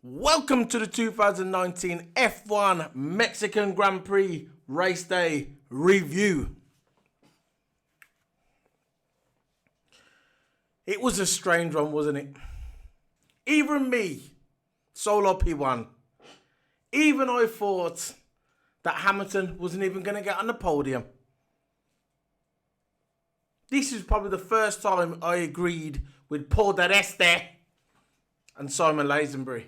Welcome to the 2019 F1 Mexican Grand Prix race day review. It was a strange one, wasn't it? Even me, solo P1, even I thought that Hamilton wasn't even going to get on the podium. This is probably the first time I agreed with Paul d'Este and Simon Lazenby,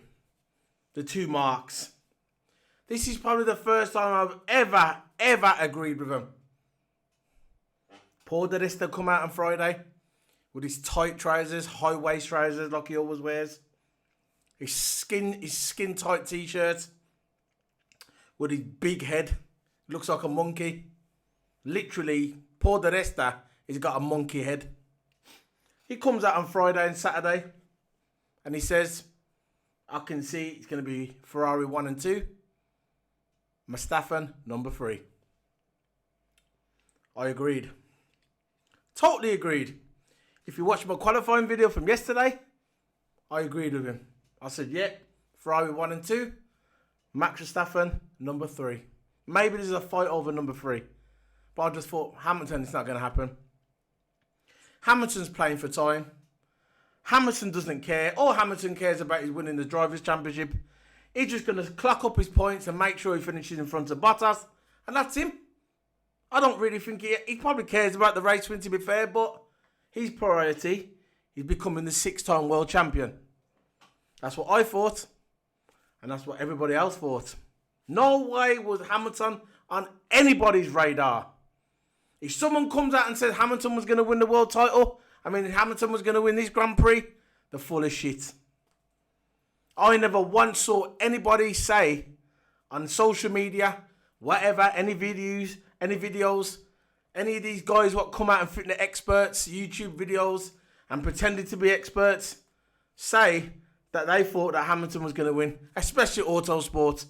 the two marks. This is probably the first time I've ever agreed with them. Paul d'Este come out on Friday with his tight trousers, high waist trousers like he always wears. His skin tight t-shirt with his big head. Looks like a monkey. Literally, Paul d'Este, he's got a monkey head. He comes out on Friday and Saturday and he says, I can see it's going to be Ferrari 1 and 2. Verstappen, number 3. I agreed. Totally agreed. If you watch my qualifying video from yesterday, I agreed with him. I said, yeah, Ferrari 1 and 2. Max Verstappen, number 3. Maybe there's a fight over number 3. But I just thought, Hamilton, it's not going to happen. Hamilton's playing for time. Hamilton doesn't care. All Hamilton cares about is winning the Drivers' Championship. He's just going to clock up his points and make sure he finishes in front of Bottas. And that's him. I don't really think he probably cares about the race win, to be fair, but his priority is becoming the 6-time world champion. That's what I thought. And that's what everybody else thought. No way was Hamilton on anybody's radar. If someone comes out and says Hamilton was going to win the world title, Hamilton was going to win this Grand Prix, they're full of shit. I never once saw anybody say on social media, whatever, any videos, any of these guys what come out and fitness experts, YouTube videos, and pretended to be experts, say that they thought that Hamilton was going to win, especially Autosport,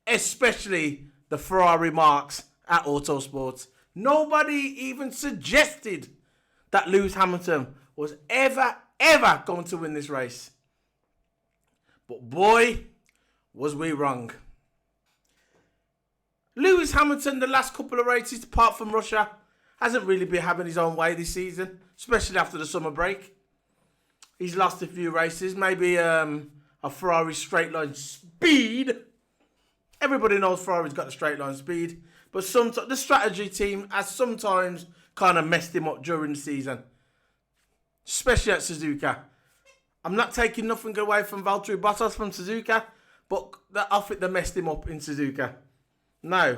especially the Ferrari marks at Autosport. Nobody even suggested that Lewis Hamilton was ever going to win this race. But boy, was we wrong. Lewis Hamilton, the last couple of races, apart from Russia, hasn't really been having his own way this season, especially after the summer break. He's lost a few races, maybe a Ferrari straight line speed. Everybody knows Ferrari's got the straight line speed. But sometimes the strategy team has sometimes kind of messed him up during the season. Especially at Suzuka. I'm not taking nothing away from Valtteri Bottas from Suzuka, but I think they messed him up in Suzuka. Now,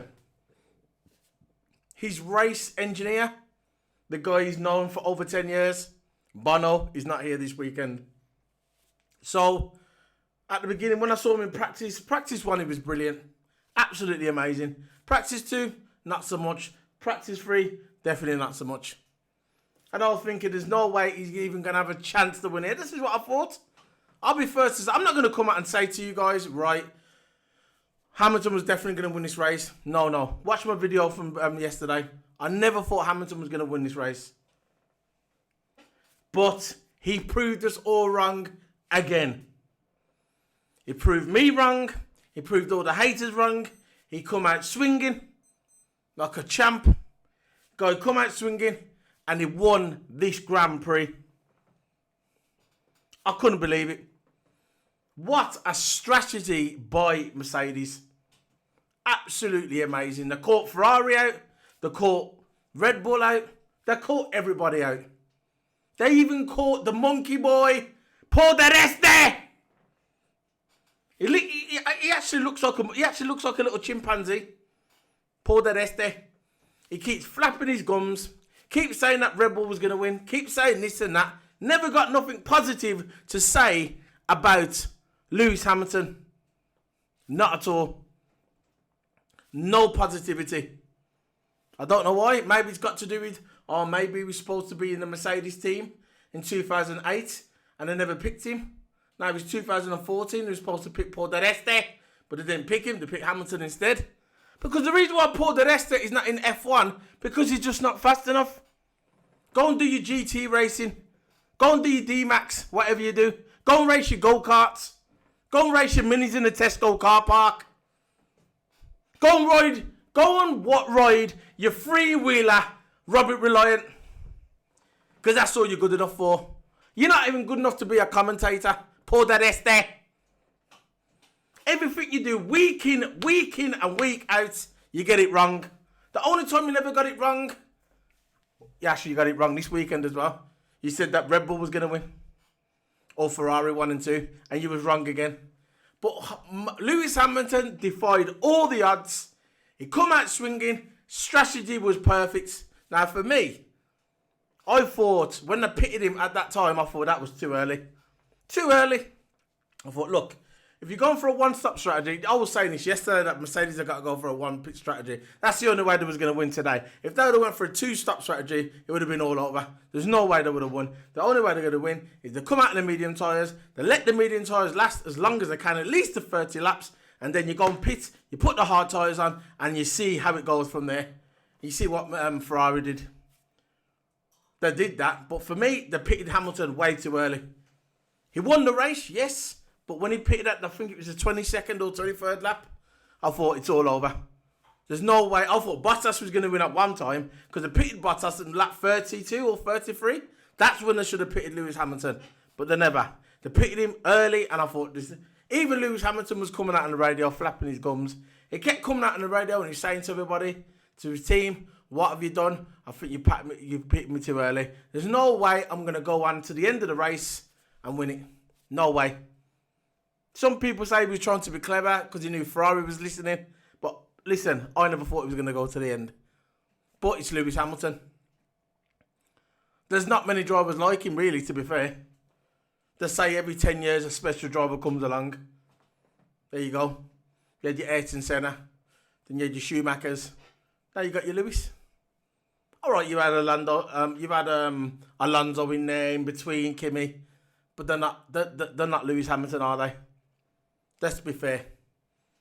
his race engineer, the guy he's known for over 10 years, Bono, is not here this weekend. So, at the beginning, when I saw him in practice 1, he was brilliant. Absolutely amazing. Practice 2, not so much. Practice 3, definitely not so much. And I was thinking, there's no way he's even going to have a chance to win it. This is what I thought. I'll be first to say, I'm not going to come out and say to you guys, right, Hamilton was definitely going to win this race. No. Watch my video from yesterday. I never thought Hamilton was going to win this race. But he proved us all wrong again. He proved me wrong. He proved all the haters wrong. He come out swinging like a champ. Guy come out swinging and he won this Grand Prix. I couldn't believe it. What a strategy by Mercedes. Absolutely amazing. They caught Ferrari out. They caught Red Bull out. They caught everybody out. They even caught the monkey boy, Paul d'Este. He actually looks like a little chimpanzee. Paul d'Este. He keeps flapping his gums. Keeps saying that Red Bull was going to win. Keeps saying this and that. Never got nothing positive to say about Lewis Hamilton. Not at all. No positivity. I don't know why. Maybe it's got to do with, or maybe he was supposed to be in the Mercedes team in 2008 and they never picked him. Now it was 2014. They were supposed to pick Paul d'Este, but they didn't pick him. They picked Hamilton instead. Because the reason why Paul d'Este is not in F1, because he's just not fast enough. Go and do your GT racing. Go and do your D-Max, whatever you do. Go and race your go-karts. Go and race your minis in the Tesco car park. Go and ride your three-wheeler, Robert Reliant. Because that's all you're good enough for. You're not even good enough to be a commentator. Por that este. Everything you do week in and week out, you get it wrong. The only time you never got it wrong, you got it wrong this weekend as well. You said that Red Bull was going to win. Or Ferrari 1 and 2. And you was wrong again. But Lewis Hamilton defied all the odds. He come out swinging. Strategy was perfect. Now for me, I thought, when they pitted him at that time, I thought that was too early. Too early. I thought, look, if you're going for a one-stop strategy, I was saying this yesterday that Mercedes have got to go for a one-pit strategy. That's the only way they was going to win today. If they would have went for a two-stop strategy, it would have been all over. There's no way they would have won. The only way they're going to win is they come out in the medium tyres, they let the medium tyres last as long as they can, at least to 30 laps, and then you go and pit, you put the hard tyres on, and you see how it goes from there. You see what Ferrari did. They did that, but for me, they pitted Hamilton way too early. He won the race, yes. But when he pitted at, I think it was the 22nd or 23rd lap, I thought it's all over. There's no way. I thought Bottas was going to win at one time because they pitted Bottas in lap 32 or 33. That's when they should have pitted Lewis Hamilton. But they never. They pitted him early and I thought this. Even Lewis Hamilton was coming out on the radio flapping his gums. He kept coming out on the radio and he's saying to everybody, to his team, what have you done? I think you pitted me too early. There's no way I'm going to go on to the end of the race and win it. No way. Some people say he was trying to be clever because he knew Ferrari was listening. But listen, I never thought he was going to go to the end. But it's Lewis Hamilton. There's not many drivers like him, really, to be fair. They say every 10 years a special driver comes along. There you go. You had your Ayrton Senna. Then you had your Schumachers. Now you got your Lewis. All right, you had Alonso in there in between, Kimi. But they're not Lewis Hamilton, are they? Let's be fair.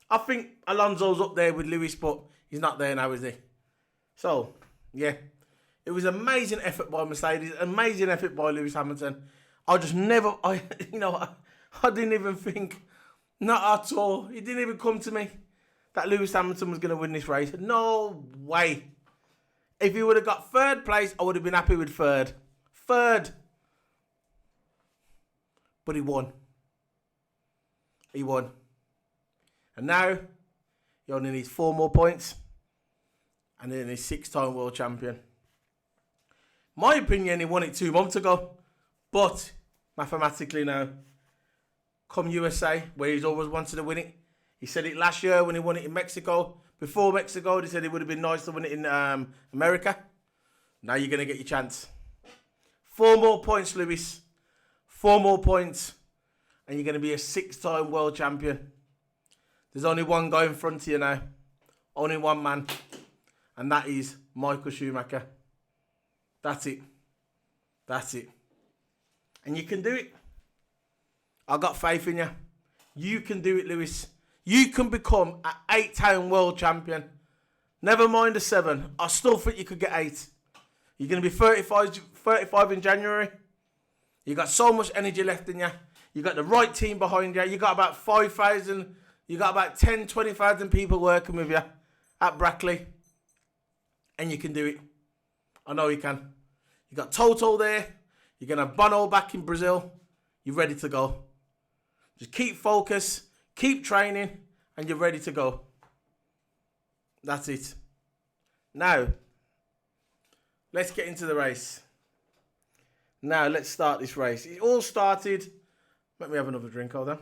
I think Alonso's up there with Lewis, but he's not there now, is he? So, yeah. It was an amazing effort by Mercedes. Amazing effort by Lewis Hamilton. I didn't even think, not at all. It didn't even come to me that Lewis Hamilton was going to win this race. No way. If he would have got third place, I would have been happy with third. Third. But he won. He won. And now, he only needs 4 more points. And then he's 6-time world champion. My opinion, he won it 2 months ago. But, mathematically now, come USA, where he's always wanted to win it. He said it last year when he won it in Mexico. Before Mexico, they said it would have been nice to win it in America. Now you're going to get your chance. 4 more points, Lewis. 4 more points. And you're going to be a 6-time world champion. There's only one guy in front of you now. Only one man. And that is Michael Schumacher. That's it. That's it. And you can do it. I got faith in you. You can do it, Lewis. You can become an 8-time world champion. Never mind the 7. I still think you could get 8. You're going to be 35 in January. You got so much energy left in you. You got the right team behind you. You got about 5,000. You got about 10, 20,000 people working with you at Brackley. And you can do it. I know you can. You got Toto there. You're going to have Bono back in Brazil. You're ready to go. Just keep focus. Keep training. And you're ready to go. That's it. Now, let's get into the race. Now, let's start this race. It all started... Let me have another drink, hold on.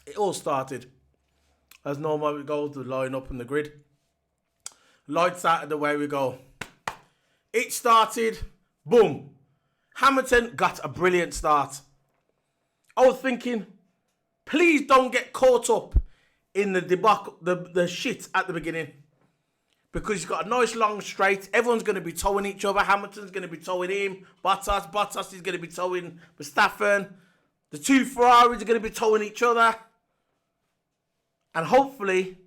It all started. As normal, we go to line up on the grid. Lights out of the way we go. It started. Boom. Hamilton got a brilliant start. I was thinking, please don't get caught up in the debacle, the shit at the beginning. Because he's got a nice long straight. Everyone's going to be towing each other. Hamilton's going to be towing him. Bottas is going to be towing Verstappen. The 2 Ferraris are going to be towing each other. And hopefully,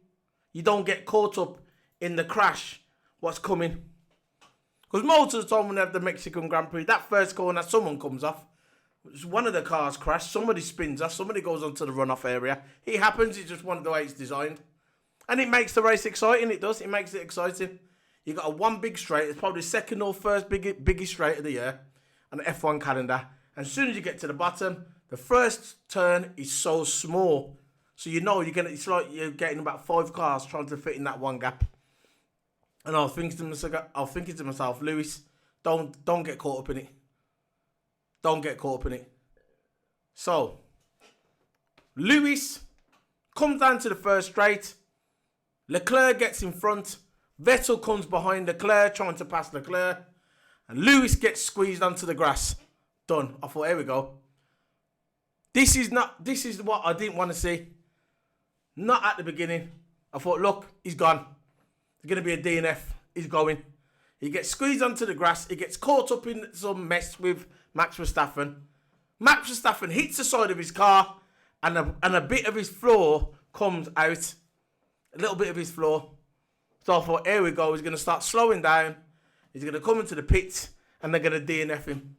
you don't get caught up in the crash. What's coming? Because most of the time when they have the Mexican Grand Prix, that first corner, someone comes off. One of the cars crashed, somebody spins off, somebody goes onto the runoff area. It happens, it's just one of the way it's designed. And it makes the race exciting, it does. It makes it exciting. You got a one big straight, it's probably second or first biggest straight of the year on the F1 calendar. And as soon as you get to the bottom, the first turn is so small. So you know it's like you're getting about 5 cars trying to fit in that one gap. And I was thinking to myself, Lewis, don't get caught up in it. Don't get caught up in it. So, Lewis comes down to the first straight. Leclerc gets in front. Vettel comes behind Leclerc, trying to pass Leclerc. And Lewis gets squeezed onto the grass. Done. I thought, here we go. This is what I didn't want to see. Not at the beginning. I thought, look, he's gone. There's going to be a DNF. He's going. He gets squeezed onto the grass. He gets caught up in some mess with Max Verstappen. Max Verstappen hits the side of his car and a bit of his floor comes out. A little bit of his floor. So I thought, here we go. He's going to start slowing down. He's going to come into the pits and they're going to DNF him.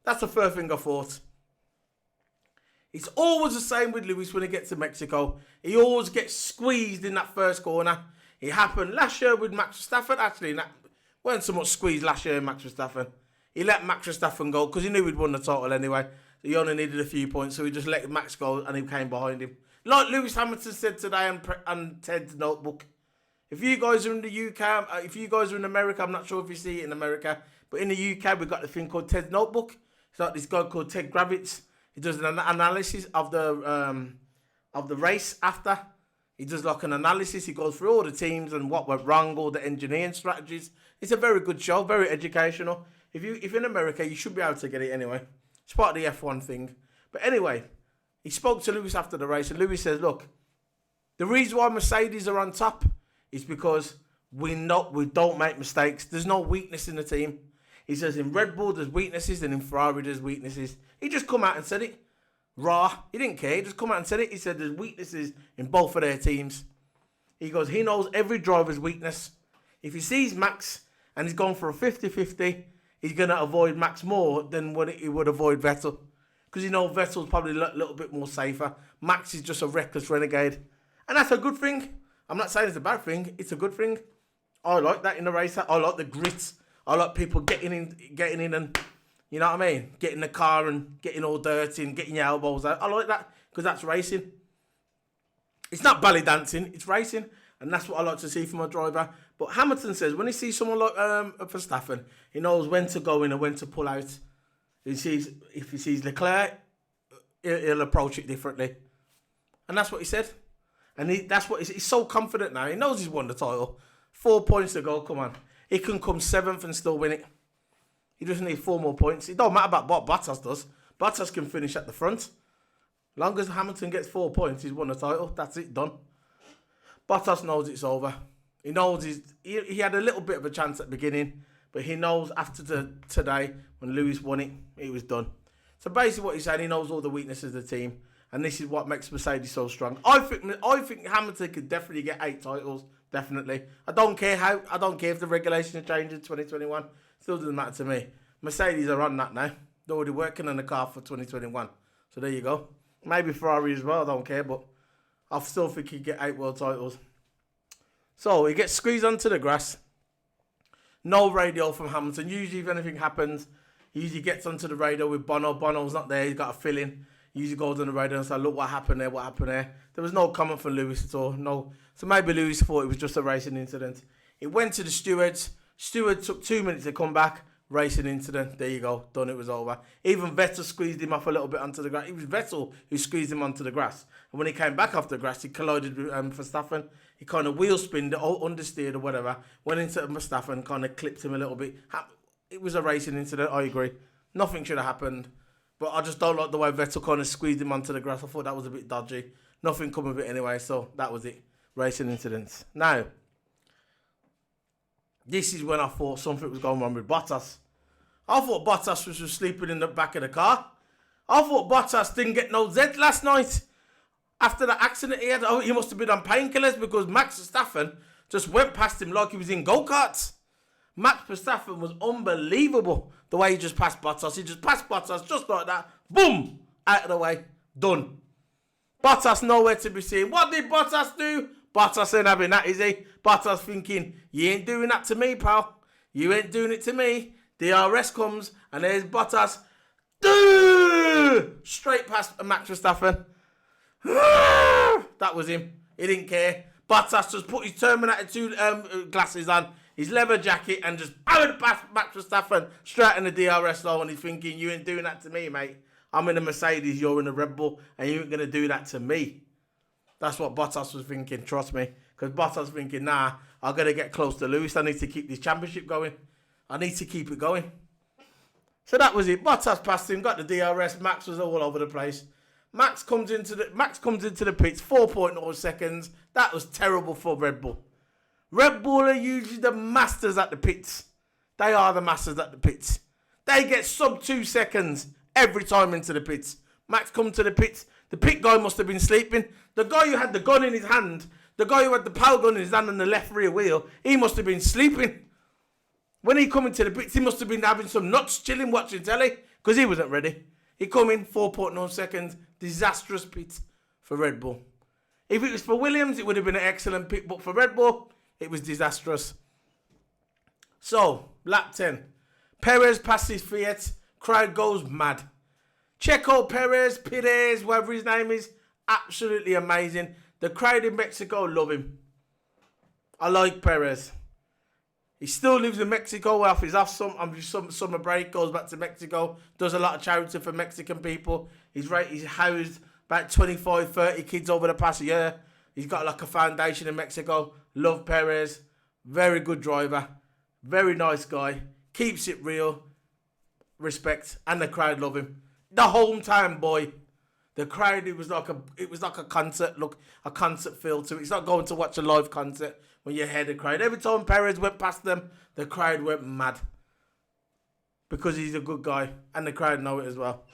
That's the first thing I thought. It's always the same with Lewis when he gets to Mexico. He always gets squeezed in that first corner. It happened last year with Max Verstappen. Actually, weren't so much squeezed last year in Max Verstappen. He let Max Verstappen go because he knew he'd won the title anyway. So he only needed a few points, so he just let Max go and he came behind him. Like Lewis Hamilton said today on Ted's Notebook. If you guys are in the UK, if you guys are in America, I'm not sure if you see it in America, but in the UK, we've got the thing called Ted's Notebook. It's like this guy called Ted Gravitz. He does an analysis of the race after. He does like an analysis. He goes through all the teams and what went wrong, all the engineering strategies. It's a very good show, very educational. If you're in America, you should be able to get it anyway. It's part of the F1 thing. But anyway, he spoke to Lewis after the race, and Lewis says, look, the reason why Mercedes are on top is because we don't make mistakes. There's no weakness in the team. He says in Red Bull there's weaknesses and in Ferrari there's weaknesses. He just come out and said it. Raw. He didn't care. He just come out and said it. He said there's weaknesses in both of their teams. He goes, he knows every driver's weakness. If he sees Max and he's gone for a 50-50, he's going to avoid Max more than what he would avoid Vettel. Because he knows Vettel's probably a little bit more safer. Max is just a reckless renegade. And that's a good thing. I'm not saying it's a bad thing. It's a good thing. I like that in a racer. I like the grit. I like people getting in and, you know what I mean? Getting in the car and getting all dirty and getting your elbows out. I like that because that's racing. It's not ballet dancing. It's racing. And that's what I like to see from a driver. But Hamilton says when he sees someone like Verstappen, he knows when to go in and when to pull out. If he sees Leclerc, he'll approach it differently. And that's what he said. And he's so confident now. He knows he's won the title. 4 points to go. Come on. He can come 7th and still win it. He just needs 4 more points. It don't matter about what Bottas does. Bottas can finish at the front. As long as Hamilton gets 4 points, he's won the title. That's it, done. Bottas knows it's over. He knows he had a little bit of a chance at the beginning, but he knows after today, when Lewis won it, it was done. So basically what he's saying, he knows all the weaknesses of the team, and this is what makes Mercedes so strong. I think Hamilton could definitely get 8 titles, definitely. I don't care if the regulations change in 2021. Still doesn't matter to me. Mercedes are on that now. They're already working on the car for 2021. So there you go. Maybe Ferrari as well, I don't care, but I still think he'd get 8 world titles. So he gets squeezed onto the grass. No radio from Hamilton. Usually if anything happens, he usually gets onto the radio with Bono. Bono's not there, he's got a fill-in. He usually goes on the radio and says, look what happened there, what happened there. There was no comment from Lewis at all. No. So maybe Lewis thought it was just a racing incident. It went to the stewards. Steward took 2 minutes to come back. Racing incident. There you go. Done. It was over. Even Vettel squeezed him off a little bit onto the grass. It was Vettel who squeezed him onto the grass. And when he came back off the grass, he collided with Verstappen. He kind of wheel spinned, or understeered or whatever. Went into Verstappen, kind of clipped him a little bit. It was a racing incident. I agree. Nothing should have happened. But I just don't like the way Vettel kind of squeezed him onto the grass. I thought that was a bit dodgy. Nothing come of it anyway. So that was it. Racing incidents. Now, this is when I thought something was going on with Bottas. I thought Bottas was just sleeping in the back of the car. I thought Bottas didn't get no Z last night. After the accident he had, he must have been on painkillers because Max Verstappen just went past him like he was in go-karts. Max Verstappen was unbelievable the way he just passed Bottas. He just passed Bottas just like that. Boom! Out of the way. Done. Bottas nowhere to be seen. What did Bottas do? Bottas ain't having that, is he? Bottas thinking, you ain't doing that to me, pal. You ain't doing it to me. DRS comes, and there's Bottas. Straight past Max Verstappen. That was him. He didn't care. Bottas just put his Terminator 2 glasses on, his leather jacket, and just powered past Max Verstappen straight in the DRS zone. And he's thinking, you ain't doing that to me, mate. I'm in a Mercedes, you're in a Red Bull, and you ain't going to do that to me. That's what Bottas was thinking, trust me. Because Bottas was thinking, nah, I'm going to get close to Lewis. I need to keep this championship going. I need to keep it going. So that was it. Bottas passed him, got the DRS. Max was all over the place. Max comes into the pits, 4.0 seconds. That was terrible for Red Bull. Red Bull are usually the masters at the pits. They are the masters at the pits. They get sub 2 seconds every time into the pits. Max come to the pits. The pit guy must have been sleeping. The guy who had the gun in his hand, the guy who had the power gun in his hand on the left rear wheel, he must have been sleeping. When he come into the pits, he must have been having some nuts, chilling, watching telly, because he wasn't ready. He come in, 4.0 seconds, disastrous pit for Red Bull. If it was for Williams, it would have been an excellent pit, but for Red Bull, it was disastrous. So, lap 10. Perez passes Fiat, crowd goes mad. Checo Perez, whatever his name is, absolutely amazing. The crowd in Mexico love him. I like Perez. He still lives in Mexico after he's off some summer break, goes back to Mexico, does a lot of charity for Mexican people. He's housed about 25, 30 kids over the past year. He's got like a foundation in Mexico. Love Perez. Very good driver. Very nice guy. Keeps it real. Respect. And the crowd love him. The hometown boy. The crowd, it was like a concert, a concert feel to it. It's not going to watch a live concert when you hear the crowd. Every time Perez went past them, the crowd went mad. Because he's a good guy. And the crowd know it as well.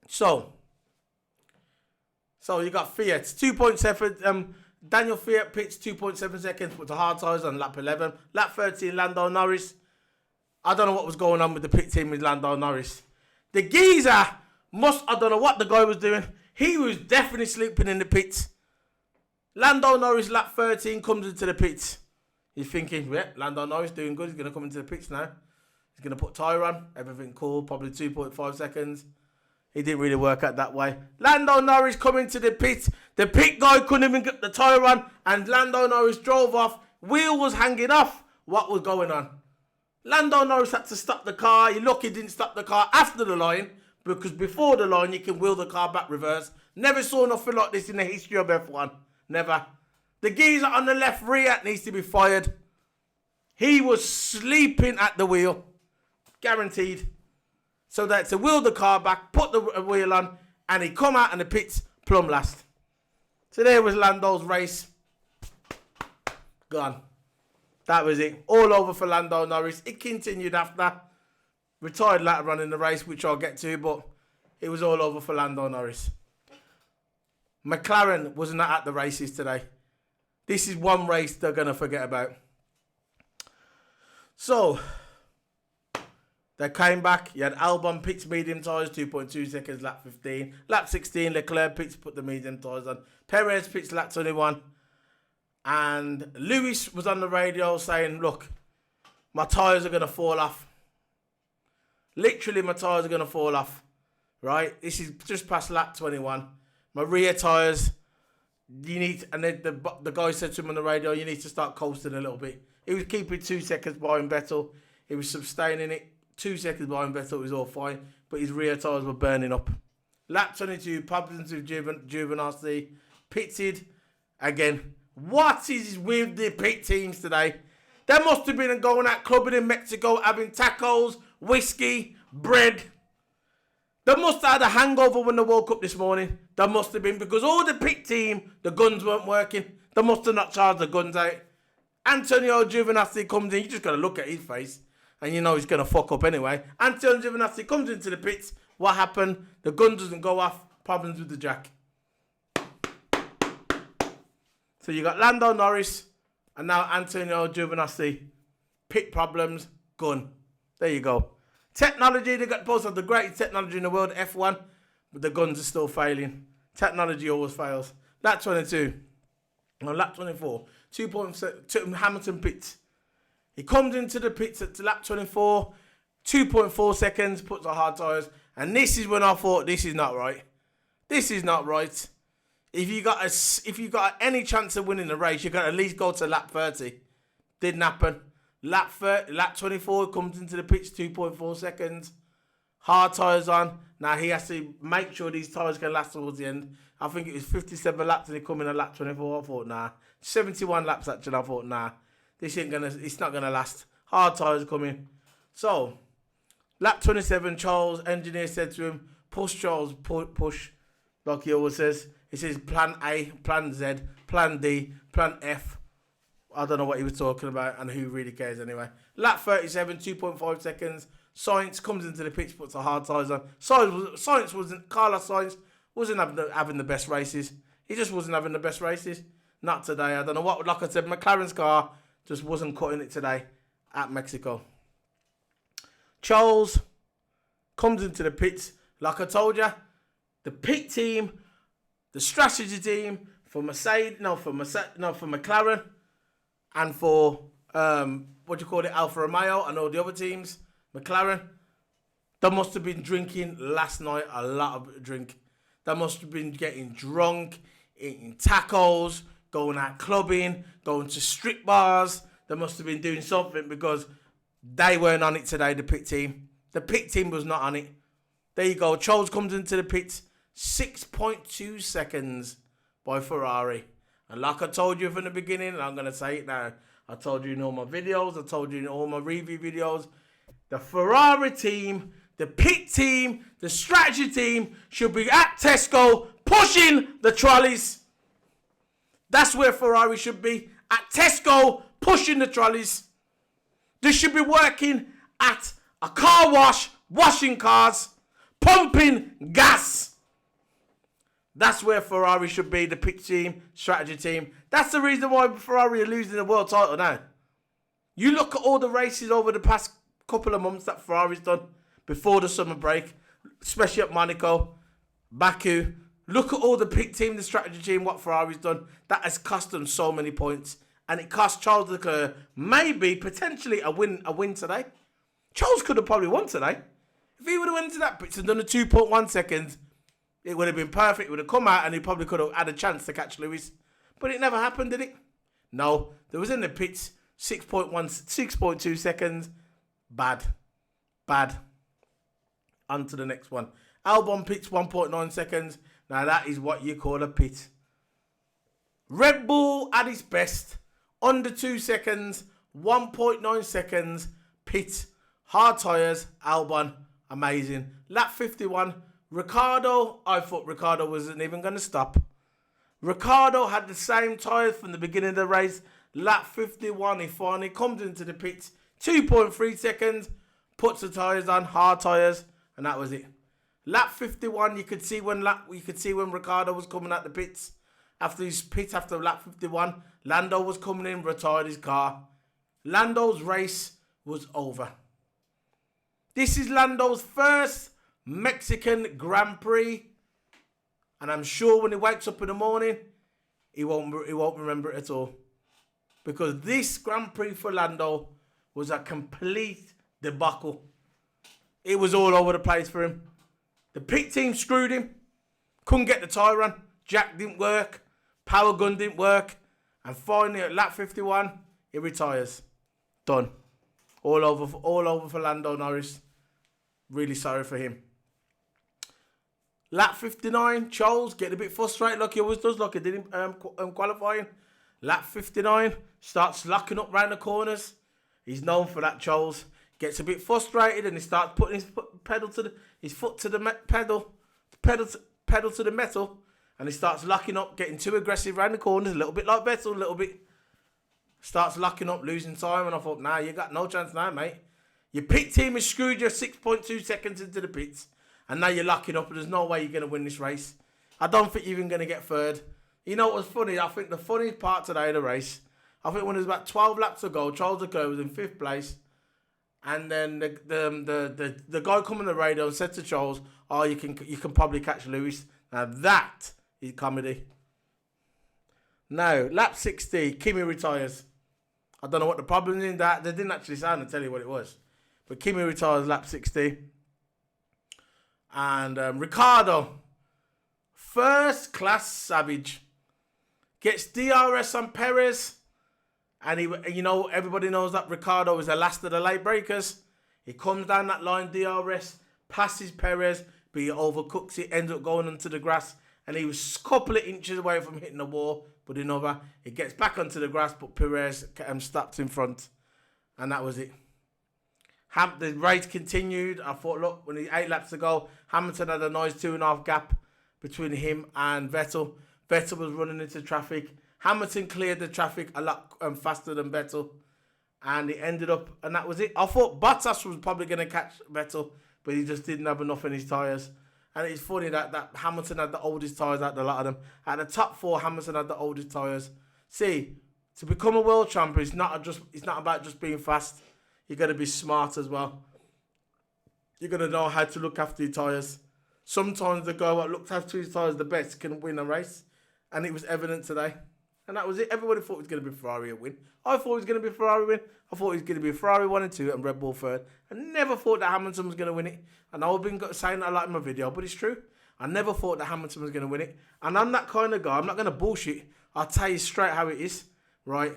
So you got Fiat. 2.7, Daniel Fiat pits 2.7 seconds, puts the hard tyres on lap 11. Lap 13, Lando Norris. I don't know what was going on with the pit team with Lando Norris. The geezer I don't know what the guy was doing. He was definitely sleeping in the pits. Lando Norris, lap 13, comes into the pits. He's thinking, yeah, Lando Norris doing good. He's going to come into the pits now. He's going to put tyre on. Everything cool. Probably 2.5 seconds. He didn't really work out that way. Lando Norris coming to the pit. The pit guy couldn't even get the tyre on. And Lando Norris drove off. Wheel was hanging off. What was going on? Lando Norris had to stop the car. You're lucky he didn't stop the car after the line. Because before the line, you can wheel the car back reverse. Never saw nothing like this in the history of F1. Never. The geezer on the left rear needs to be fired. He was sleeping at the wheel. Guaranteed. So that to wheel the car back, put the wheel on, and he come out in the pits plumb last. So there was Lando's race. Gone. That was it. All over for Lando Norris. It continued after. Retired later on in the race, which I'll get to, but it was all over for Lando Norris. McLaren wasn't at the races today. This is one race they're going to forget about. So, they came back. You had Albon pits medium tyres, 2.2 seconds, lap 15. Lap 16, Leclerc pits, put the medium tyres on. Perez pits, lap 21. And Lewis was on the radio saying, look, my tyres are going to fall off. Literally, my tyres are going to fall off. Right? This is just past lap 21. My rear tyres, and then the guy said to him on the radio, you need to start coasting a little bit. He was keeping 2 seconds behind Vettel. He was sustaining it. 2 seconds behind Vettel was all fine. But his rear tyres were burning up. Lap 22, problems with Giovinazzi. Pitted again. What is with the pit teams today? They must have been going out clubbing in Mexico, having tacos, whiskey, bread. They must have had a hangover when they woke up this morning. They must have been, because all the pit team, the guns weren't working. They must have not charged the guns out. Antonio Giovinazzi comes in. You just got to look at his face. And you know he's going to fuck up anyway. Antonio Giovinazzi comes into the pits. What happened? The gun doesn't go off. Problems with the jack. So you got Lando Norris and now Antonio Giovinazzi pit problems, gone. There you go. Technology, they got both of the greatest technology in the world, F1, but the guns are still failing. Technology always fails. Lap 22. On lap 24. 2.7 Hamilton pits. He comes into the pits at lap 24. 2.4 seconds, puts on hard tyres. And this is when I thought, this is not right. This is not right. If you got any chance of winning the race, you got to at least go to lap 30. Didn't happen. Lap 24 comes into the pits, 2.4 seconds. Hard tyres on. Now he has to make sure these tyres can last towards the end. I think it was 57 laps and he come in at lap 24. I thought, nah. 71 laps actually. I thought, nah. It's not gonna last. Hard tyres coming. So, lap 27, Charles, engineer said to him, push Charles, push. Like he always says. He says plan A, plan Z, plan D, plan F. I don't know what he was talking about and who really cares anyway. Lap 37, 2.5 seconds. Sainz comes into the pits, puts the hard tyres on. Carlos Sainz wasn't having the best races. He just wasn't having the best races. Not today. I don't know what, like I said, McLaren's car just wasn't cutting it today at Mexico. Charles comes into the pits. Like I told you, the pit team, the strategy team for McLaren and for, Alfa Romeo and all the other teams, McLaren, they must have been drinking last night a lot of drink. They must have been getting drunk, eating tacos, going out clubbing, going to strip bars. They must have been doing something because they weren't on it today, the pit team. The pit team was not on it. There you go. Charles comes into the pits, 6.2 seconds by Ferrari. And like I told you from the beginning, and I'm going to say it now, I told you in all my videos, I told you in all my review videos, the Ferrari team, the pit team, the strategy team should be at Tesco pushing the trolleys. That's where Ferrari should be. At Tesco pushing the trolleys. They should be working at a car wash, washing cars, pumping gas. That's where Ferrari should be, the pit team, strategy team. That's the reason why Ferrari are losing the world title now. You look at all the races over the past couple of months that Ferrari's done before the summer break, especially at Monaco, Baku. Look at all the pit team, the strategy team, what Ferrari's done. That has cost them so many points. And it cost Charles Leclerc maybe, potentially, a win today. Charles could have probably won today. If he would have went to that pits and done a 2.1 seconds, it would have been perfect. It would have come out and he probably could have had a chance to catch Lewis. But it never happened, did it? No. There was in the pits, 6.2 seconds. Bad. On to the next one. Albon pits 1.9 seconds. Now that is what you call a pit. Red Bull at its best. Under 2 seconds. 1.9 seconds. Pit. Hard tyres. Albon. Amazing. Lap 51. Ricciardo. I thought Ricciardo wasn't even going to stop. Ricciardo had the same tyres from the beginning of the race. Lap 51. He finally comes into the pits. 2.3 seconds. Puts the tyres on. Hard tyres. And that was it. Lap 51, you could see when Ricciardo was coming out the pits. After his pit after lap 51, Lando was coming in, retired his car. Lando's race was over. This is Lando's first Mexican Grand Prix. And I'm sure when he wakes up in the morning, he won't remember it at all. Because this Grand Prix for Lando was a complete debacle. It was all over the place for him. The pit team screwed him. Couldn't get the tyre on. Jack didn't work. Power gun didn't work. And finally at lap 51, he retires. Done. All over for Lando Norris. Really sorry for him. Lap 59, Charles getting a bit frustrated like he always does, like he did in qualifying. Lap 59, starts locking up round the corners. He's known for that, Charles. Gets a bit frustrated and he starts putting his foot to the pedal to the metal, and he starts locking up, getting too aggressive around the corners, a little bit like Vettel, a little bit. Starts locking up, losing time, and I thought, nah, you got no chance now, mate. Your pit team has screwed you 6.2 seconds into the pits, and now you're locking up, and there's no way you're going to win this race. I don't think you're even going to get third. You know what was funny? I think the funniest part today of the race, I think when it was about 12 laps to go, Charles Leclerc was in 5th place. And then the guy come on the radio and said to Charles, "Oh, you can probably catch Lewis." Now that is comedy. Now, lap 60, Kimi retires. I don't know what the problem is in that. They didn't actually sound and tell you what it was. But Kimi retires lap 60. And Ricciardo, first class savage, gets DRS on Perez. And everybody knows that Ricciardo is the last of the late breakers. He comes down that line, DRS, passes Perez, but he overcooks it, ends up going onto the grass. And he was a couple of inches away from hitting the wall. But he gets back onto the grass, but Perez stopped in front. And that was it. The race continued. I thought, look, when 8 laps to go, Hamilton had a nice 2.5 gap between him and Vettel. Vettel was running into traffic. Hamilton cleared the traffic a lot faster than Vettel. And it ended up, and that was it. I thought Bottas was probably going to catch Vettel, but he just didn't have enough in his tyres. And it's funny that Hamilton had the oldest tyres out of a lot of them. At the top 4, Hamilton had the oldest tyres. See, to become a world champion, it's not about just being fast. You got to be smart as well. You got to know how to look after your tyres. Sometimes the guy that looked after his tyres the best can win a race. And it was evident today. And that was it. Everybody thought it was going to be Ferrari a win. I thought it was going to be Ferrari win. I thought it was going to be Ferrari 1 and 2 and Red Bull 3rd. I never thought that Hamilton was going to win it. And I've been saying that a lot in my video, but it's true. I never thought that Hamilton was going to win it. And I'm that kind of guy. I'm not going to bullshit. I'll tell you straight how it is, right?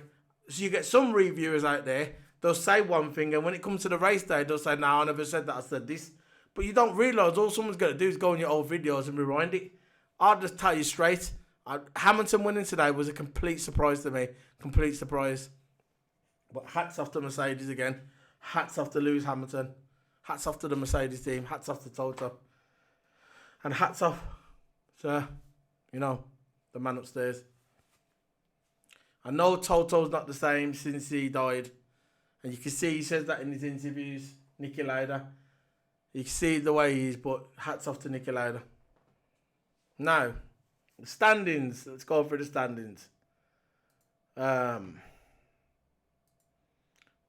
So you get some reviewers out there, they'll say one thing, and when it comes to the race day, they'll say, "No, I never said that, I said this." But you don't realise all someone's going to do is go on your old videos and rewind it. I'll just tell you straight. Hamilton winning today was a complete surprise to me. Complete surprise. But hats off to Mercedes again. Hats off to Lewis Hamilton. Hats off to the Mercedes team. Hats off to Toto. And hats off to, the man upstairs. I know Toto's not the same since he died. And you can see he says that in his interviews. Niki Lauda. You can see the way he is, but hats off to Niki Lauda. Now, the standings. Let's go through the standings.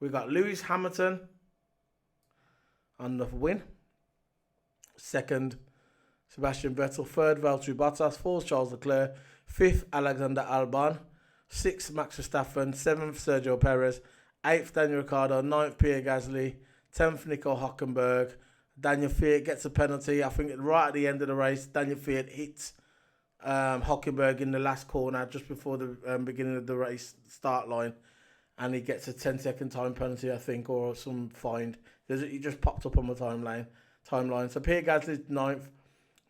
We got Lewis Hamilton on the win. Second, Sebastian Vettel. Third, Valtteri Bottas. Fourth, Charles Leclerc. Fifth, Alexander Albon. Sixth, Max Verstappen. Seventh, Sergio Perez. Eighth, Daniel Ricciardo. Ninth, Pierre Gasly. 10th, Nico Hülkenberg. Daniel Fiat gets a penalty. I think right at the end of the race, Daniel Fiat hits Hülkenberg in the last corner just before the beginning of the race start line. And he gets a 10-second time penalty, I think, or some fine. He just popped up on my timeline. So Pierre Gasly 9th.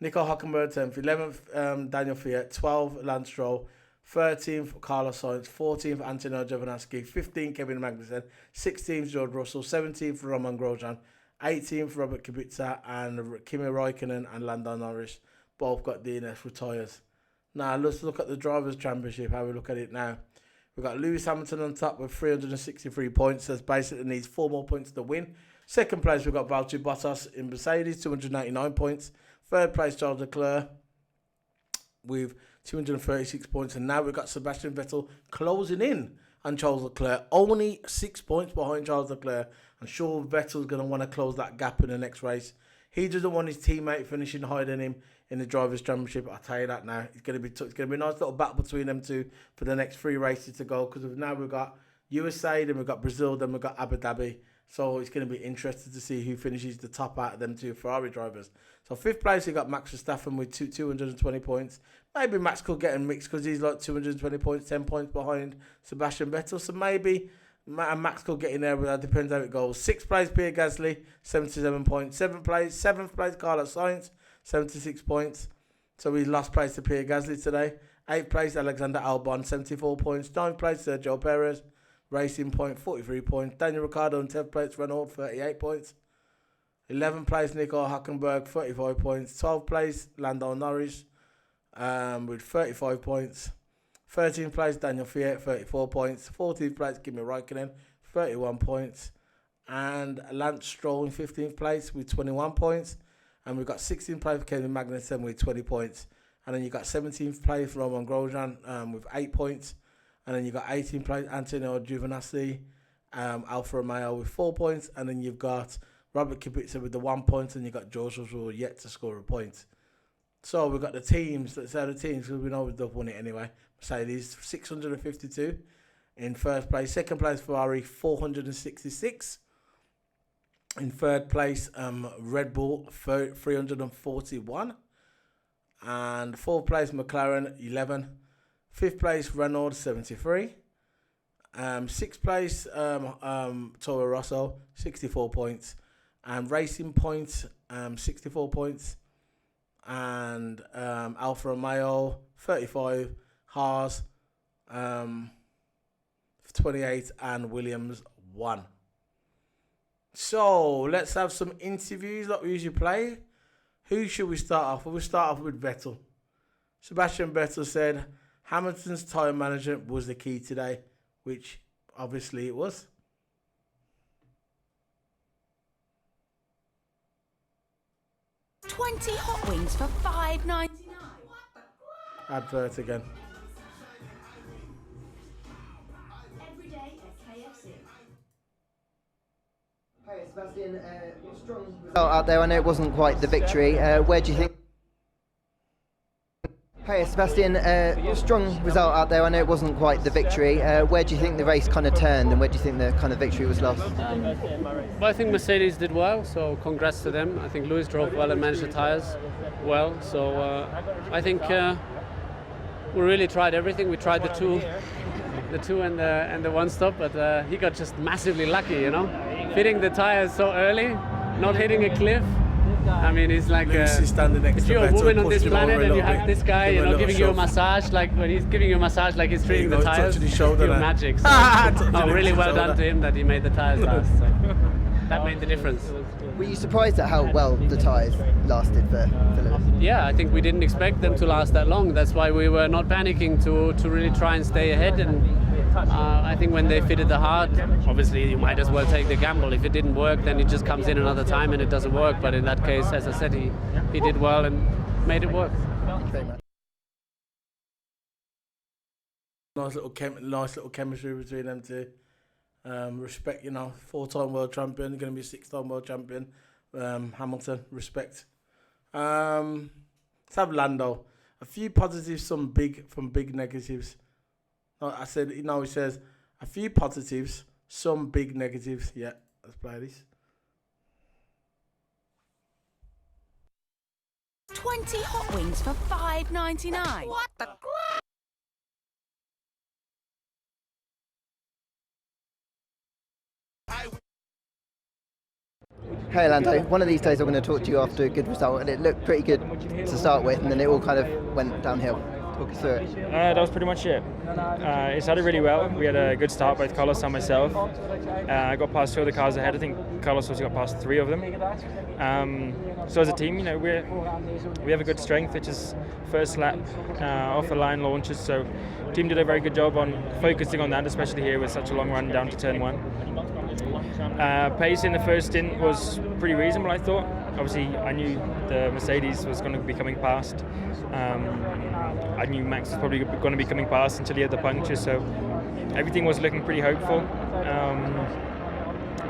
Nico Hülkenberg 10th. 11th, Daniel Fiat. 12th, Lance Stroll. 13th, Carlos Sainz. 14th, Antonio Giovinazzi. 15th, Kevin Magnussen. 16th, George Russell. 17th, Roman Grosjean. 18th, Robert Kubica. And Kimi Raikkonen and Lando Norris both got DNF retires. Now, let's look at the Drivers' Championship, how we look at it now. We've got Lewis Hamilton on top with 363 points. That's basically needs 4 more points to win. Second place, we've got Valtteri Bottas in Mercedes, 299 points. Third place, Charles Leclerc with 236 points. And now we've got Sebastian Vettel closing in on Charles Leclerc. Only 6 points behind Charles Leclerc. I'm sure Vettel's going to want to close that gap in the next race. He doesn't want his teammate finishing higher than him in the Drivers' Championship. I'll tell you that now. It's going to be a nice little battle between them two for the next 3 races to go. Because now we've got USA, then we've got Brazil, then we've got Abu Dhabi. So it's going to be interesting to see who finishes the top out of them 2 Ferrari drivers. So 5th place, we got Max Verstappen with 220 points. Maybe Max could get in mixed because he's like 220 points, 10 points behind Sebastian Vettel. So maybe Max could get in there, but that depends how it goes. 6th place, Pierre Gasly, 77 points. 7th place, Carlos Sainz, 76 points. So we lost place to Pierre Gasly today. 8th place, Alexander Albon, 74 points. 9th place, Sergio Perez, Racing Point, 43 points. Daniel Ricciardo in 10th place, Renault, 38 points. 11th place, Nico Hülkenberg, 35 points. 12th place, Lando Norris with 35 points. 13th place, Daniel Fiat, 34 points. 14th place, Kimi Raikkonen, 31 points. And Lance Stroll in 15th place with 21 points. And we've got 16th place, Kevin Magnussen with 20 points. And then you've got 17th place, Roman Grosjean with 8 points. And then you've got 18th place Antonio Giovinazzi, Alfa Romeo with 4 points. And then you've got Robert Kubica with the 1 point. And you've got George Russell yet to score a point. So we've got the teams. Let's say the teams, because we know we've won it anyway. Mercedes, 652 in first place. Second place, Ferrari, 466. In third place, Red Bull, 341. And fourth place, McLaren, 11. Fifth place, Renault, 73. Sixth place, Toro Rosso, 64 points. And Racing Point, 64 points. And Alfa Romeo, 35. Haas, 28. And Williams, 1. So, let's have some interviews like we usually play. Who should we start off with? We'll start off with Vettel. Sebastian Vettel said Hamilton's tyre management was the key today, which obviously it was. $20 hot wings for $5.99. Advert again. Every day at KFC. Hey Sebastian, strong result out there. I know it wasn't quite the victory. Where do you think? Hey Sebastian, strong result out there. I know it wasn't quite the victory. Where do you think the race kind of turned, and where do you think the kind of victory was lost? Well, I think Mercedes did well, so congrats to them. I think Lewis drove well and managed the tyres well. So I think we really tried everything. We tried the two and the one stop, but he got just massively lucky, you know, hitting the tyres so early, not hitting a cliff. I mean, it's like if you're a woman on this planet and you have this guy, you know, giving you a massage, like when he's giving you a massage, like he's treating the tyres, you're magic. So, really well done to him that he made the tyres last. So that made the difference. Were you surprised at how well the tyres lasted for Lewis? Yeah, I think we didn't expect them to last that long. That's why we were not panicking to really try and stay ahead. And I think when they fitted the hard, obviously you might as well take the gamble. If it didn't work, then it just comes in another time and it doesn't work. But in that case, as I said, he did well and made it work. Thank you very much. Nice little chemistry between them two. Respect, you know, 4-time world champion, going to be 6-time world champion. Hamilton, respect. Let's have Lando. A few positives, some big negatives. I said, you know, he says a few positives, some big negatives. Yeah, let's play this. 20 hot wings for $5.99. What the crap? Hey Lando, one of these days I'm going to talk to you after a good result, and it looked pretty good to start with, and then it all kind of went downhill. Talk us through it. That was pretty much it. It started really well. We had a good start, both Carlos and myself. I got past 2 of the cars ahead. I think Carlos also got past 3 of them. So as a team, you know, we have a good strength, which is first lap off the line launches. So the team did a very good job on focusing on that, especially here with such a long run down to turn 1. Pace in the first stint was pretty reasonable, I thought. Obviously, I knew the Mercedes was going to be coming past. I knew Max was probably going to be coming past until he had the puncture, so everything was looking pretty hopeful.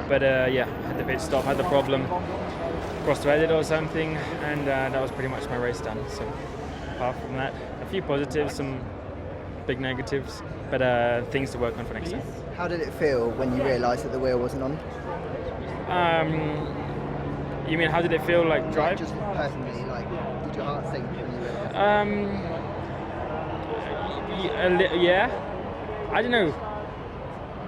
But had the pit stop, had the problem, cross-threaded or something, and that was pretty much my race done. So apart from that, a few positives, some big negatives, but things to work on for next time. How did it feel when you realised that the wheel wasn't on? You mean how did it feel like drive? Just personally, like, did your heart sink when you realised? Yeah. I don't know.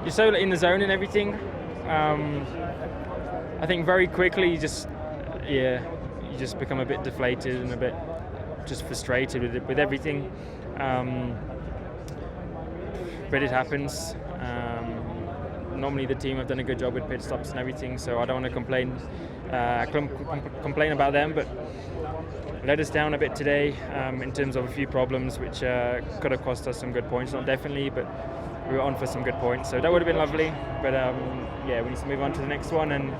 You're so in the zone and everything. I think very quickly you just become a bit deflated and a bit just frustrated with everything. But it happens. Normally the team have done a good job with pit stops and everything, so I don't want to complain about them, but let us down a bit today in terms of a few problems which could have cost us some good points. Not definitely, but we were on for some good points, so that would have been lovely. But we need to move on to the next one and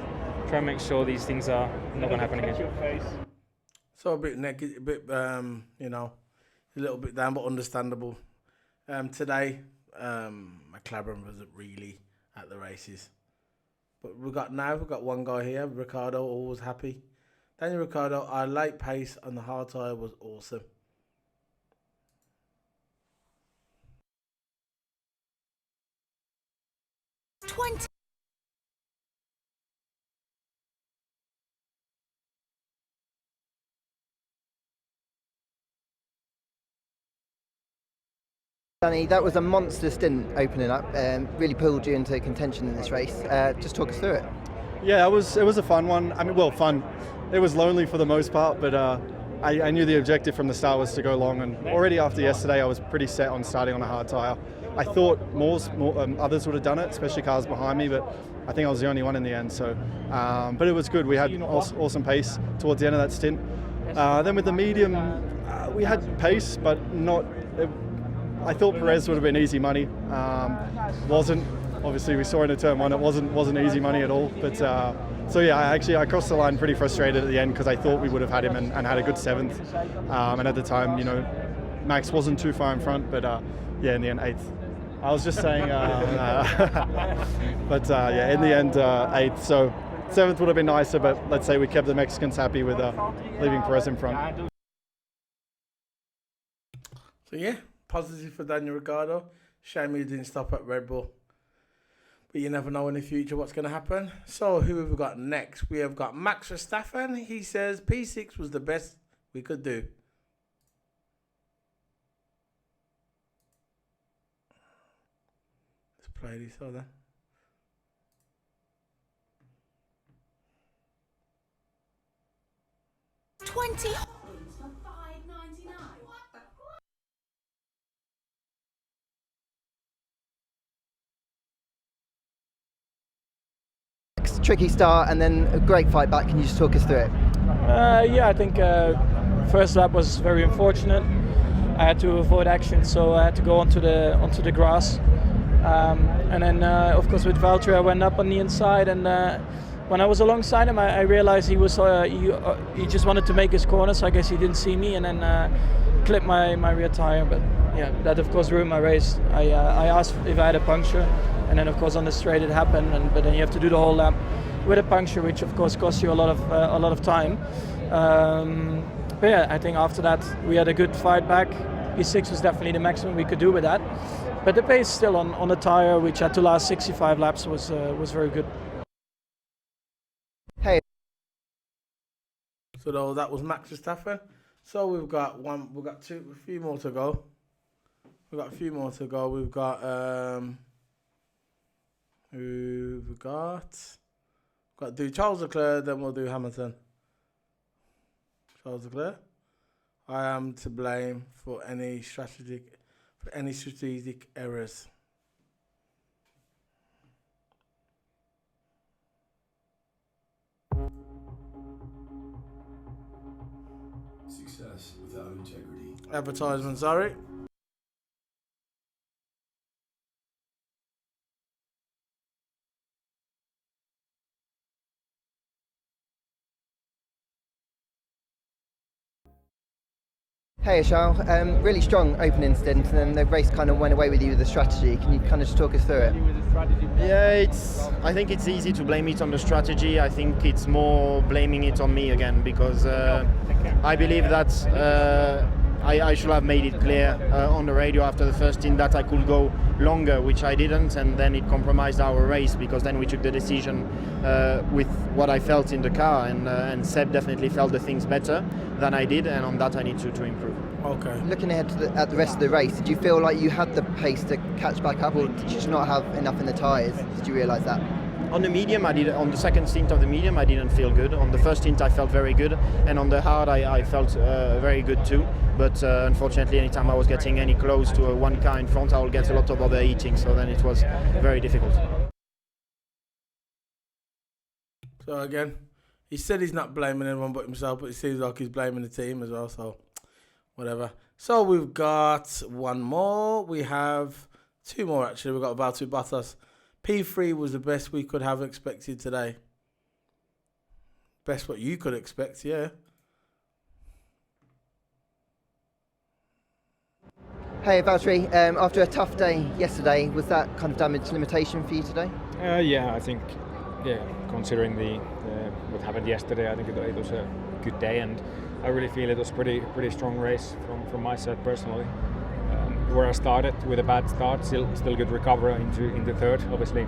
try and make sure these things are not going to happen again. So a bit negative, a bit, you know, a little bit down, but understandable. Today, McLaren wasn't really at the races. But we've got one guy here, Ricardo, always happy. Daniel Ricciardo, our late pace on the hard tyre was awesome. Danny, that was a monster stint opening up. Really pulled you into contention in this race. Just talk us through it. Yeah, it was a fun one. I mean, well, fun. It was lonely for the most part, but I knew the objective from the start was to go long. And already after yesterday, I was pretty set on starting on a hard tyre. I thought others would have done it, especially cars behind me, but I think I was the only one in the end. So, but it was good. We had awesome pace towards the end of that stint. Then with the medium, we had pace, but not. I thought Perez would have been easy money. Wasn't. Obviously, we saw in the turn one, it wasn't easy money at all. But so yeah, I crossed the line pretty frustrated at the end because I thought we would have had him and had a good seventh. And at the time, Max wasn't too far in front, but yeah, in the end, eighth. I was just saying, but yeah, in the end, eighth. So seventh would have been nicer, but let's say we kept the Mexicans happy with leaving Perez in front. So yeah, positive for Daniel Ricciardo. Shame he didn't stop at Red Bull. But you never know in the future what's going to happen. So who have we got next? We have got Max Verstappen. He says P6 was the best we could do. Let's play this other. £20 for $5.99. Tricky start and then a great fight back. Can you just talk us through it? Yeah, I think first lap was very unfortunate. I had to avoid action, so I had to go onto the grass. And then, of course, with Valtteri, I went up on the inside, and when I was alongside him, I realized he just wanted to make his corner, so I guess he didn't see me, and then clipped my rear tire. But yeah, that of course ruined my race. I asked if I had a puncture, and then of course on the straight it happened, but then you have to do the whole lap with a puncture, which of course costs you a lot of time. But yeah, I think after that we had a good fight back. P6 was definitely the maximum we could do with that. But the pace still on the tire, which had to last 65 laps, was very good. Hey. So that was Max Verstappen. So we've got a few more to go. We've got who we've got to do Charles Leclerc, then we'll do Hamilton. Charles Leclerc. I am to blame for any strategic errors. Success without integrity. Advertisement, sorry. Hey Charles, really strong opening stint, and then the race kind of went away with you with the strategy. Can you kind of just talk us through it? Yeah, I think it's easy to blame it on the strategy. I think it's more blaming it on me again, because I believe that I should have made it clear on the radio after the first stint that I could go longer, which I didn't, and then it compromised our race, because then we took the decision with what I felt in the car, and Seb definitely felt the things better than I did, and on that I need to improve. Okay. Looking ahead at the rest of the race, did you feel like you had the pace to catch back up, or did you just not have enough in the tyres? Did you realise that? On the medium, on the second stint of the medium, I didn't feel good. On the first stint, I felt very good, and on the hard, I felt very good too. But unfortunately, anytime I was getting any close to one car in front, I will get a lot of overheating, so then it was very difficult. So again, he said he's not blaming anyone but himself, but it seems like he's blaming the team as well, so whatever. So we've got one more. We have two more, actually. We've got Valtteri Bottas. P3 was the best we could have expected today. Best what you could expect, yeah. Hey Valtteri, after a tough day yesterday, was that kind of damage limitation for you today? Yeah, I think, considering what happened yesterday, I think it was a good day, and I really feel it was pretty strong race from my side personally. Where I started with a bad start, still good recovery into third, obviously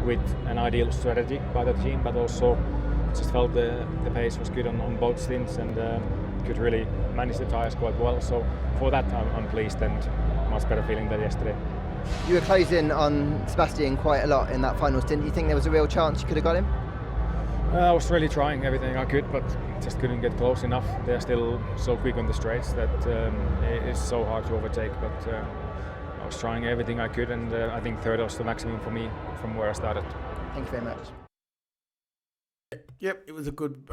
with an ideal strategy by the team, but also just felt the pace was good on both stints, and could really manage the tyres quite well. So for that, I'm pleased and much better feeling than yesterday. You were closing on Sebastian quite a lot in that final stint. Do you think there was a real chance you could have got him? I was really trying everything I could, but just couldn't get close enough. They're still so quick on the straights that it's so hard to overtake. But I was trying everything I could, and I think third was the maximum for me from where I started. Thank you very much. Yep, it was a good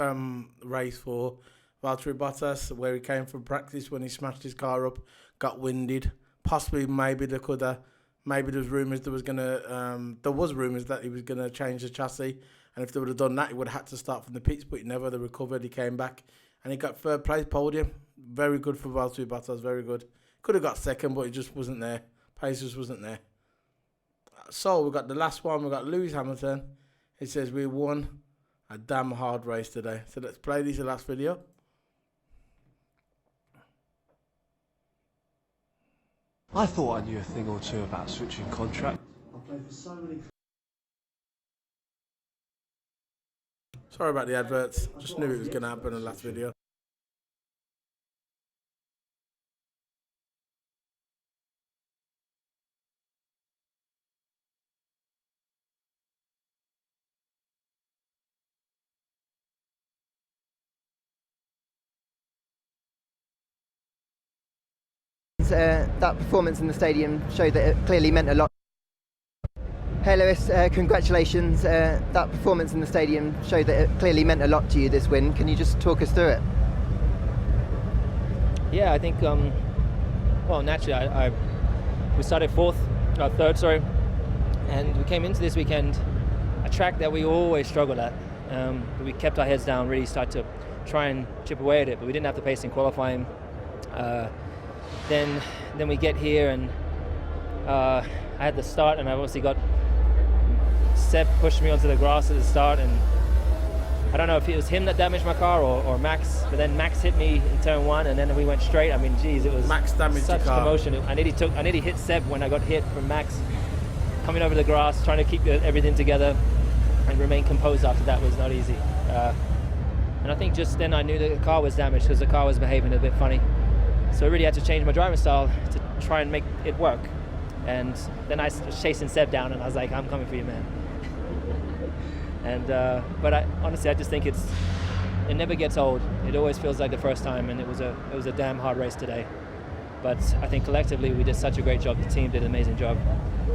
race for Valtteri Bottas, where he came from practice when he smashed his car up, got winded. Possibly, maybe there was rumours there was rumours that he was gonna change the chassis, and if they would have done that, he would have had to start from the pits. But he never. They recovered. He came back, and he got third place podium. Very good for Valtteri Bottas. Very good. Could have got second, but it just wasn't there. Pace just wasn't there. So we got the last one. We got Lewis Hamilton. It says we won a damn hard race today. So let's play this last video. I thought I knew a thing or two about switching contract. Sorry about the adverts. Just knew it was going to happen in the last video. That performance in the stadium showed that it clearly meant a lot. Hey Lewis, congratulations. That performance in the stadium showed that it clearly meant a lot to you, this win. Can you just talk us through it? Yeah, I think, well, naturally, we started third, and we came into this weekend a track that we always struggled at. We kept our heads down, really started to try and chip away at it, but we didn't have the pace in qualifying. Then we get here, and I had the start, and I obviously got Seb pushed me onto the grass at the start, and I don't know if it was him that damaged my car or Max, but then Max hit me in turn one, and then we went straight. I mean, geez, it was Max damaged such your car. commotion. I nearly hit Seb when I got hit from Max coming over the grass, trying to keep everything together and remain composed after that was not easy. And I think just then I knew that the car was damaged because the car was behaving a bit funny. So I really had to change my driving style to try and make it work. And then I was chasing Seb down, and I was like, I'm coming for you, man. But honestly, I just think it never gets old. It always feels like the first time, and it was a damn hard race today. But I think collectively we did such a great job. The team did an amazing job.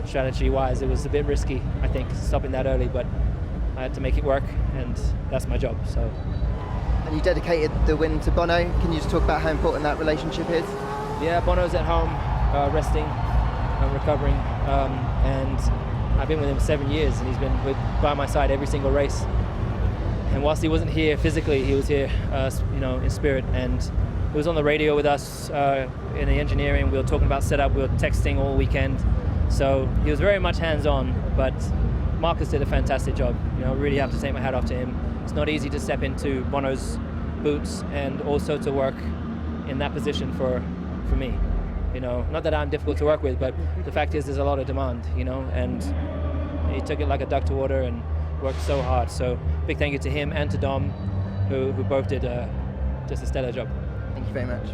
Strategy-wise, it was a bit risky, I think, stopping that early, but I had to make it work, and that's my job. So. And you dedicated the win to Bono. Can you just talk about how important that relationship is? Yeah, Bono's at home, resting, recovering, and I've been with him 7 years, and he's been by my side every single race. And whilst he wasn't here physically, he was here, in spirit, and he was on the radio with us in the engineering. We were talking about setup. We were texting all weekend, so he was very much hands-on. But Marcus did a fantastic job. Really have to take my hat off to him. It's not easy to step into Bono's boots and also to work in that position for me. Not that I'm difficult to work with, but the fact is there's a lot of demand, and he took it like a duck to water and worked so hard. So big thank you to him and to Dom, who both did just a stellar job. Thank you very much.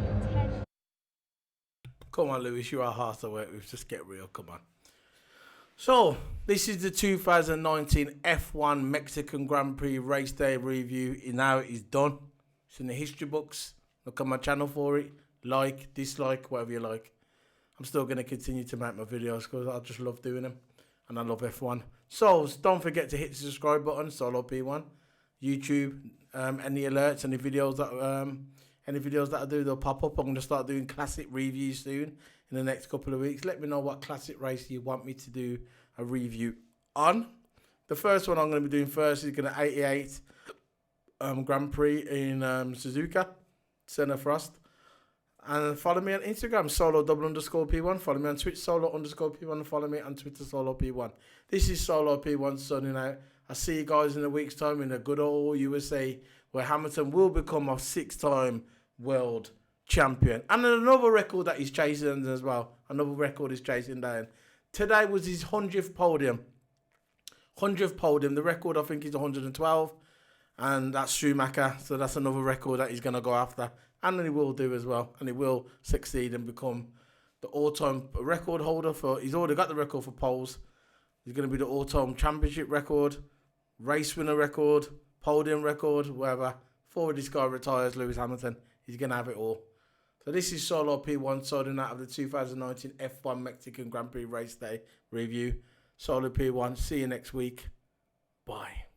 Come on, Lewis, you are hard to work with. Just get real, come on. So, this is the 2019 F1 Mexican Grand Prix race day review. Now it is done. It's in the history books. Look on my channel for it. Like, dislike, whatever you like. I'm still going to continue to make my videos because I just love doing them. And I love F1. So, don't forget to hit the subscribe button, Solo P1. YouTube, any alerts, any videos that I do, they'll pop up. I'm going to start doing classic reviews soon in the next couple of weeks. Let me know what classic race you want me to do a review on. The first one I'm going to be doing first is going to 88 Grand Prix in Suzuka, Senna Frost. And follow me on Instagram, solo_P1. Follow me on Twitch, solo_P1. And follow me on Twitter, solo_P1. This is Solo P1 signing out. I'll see you guys in a week's time in the good old USA, where Hamilton will become a 6-time world champion. And another record that he's chasing as well. Another record he's chasing down. Today was his 100th podium. 100th podium. The record, I think, is 112. And that's Schumacher. So that's another record that he's going to go after. And he will do as well. And he will succeed and become the all-time record holder for... He's already got the record for poles. He's going to be the all-time championship record, race winner record, podium record, whatever. Before this guy retires, Lewis Hamilton, he's going to have it all. So this is Solo P1, signing out of the 2019 F1 Mexican Grand Prix Race Day review. Solo P1, see you next week. Bye.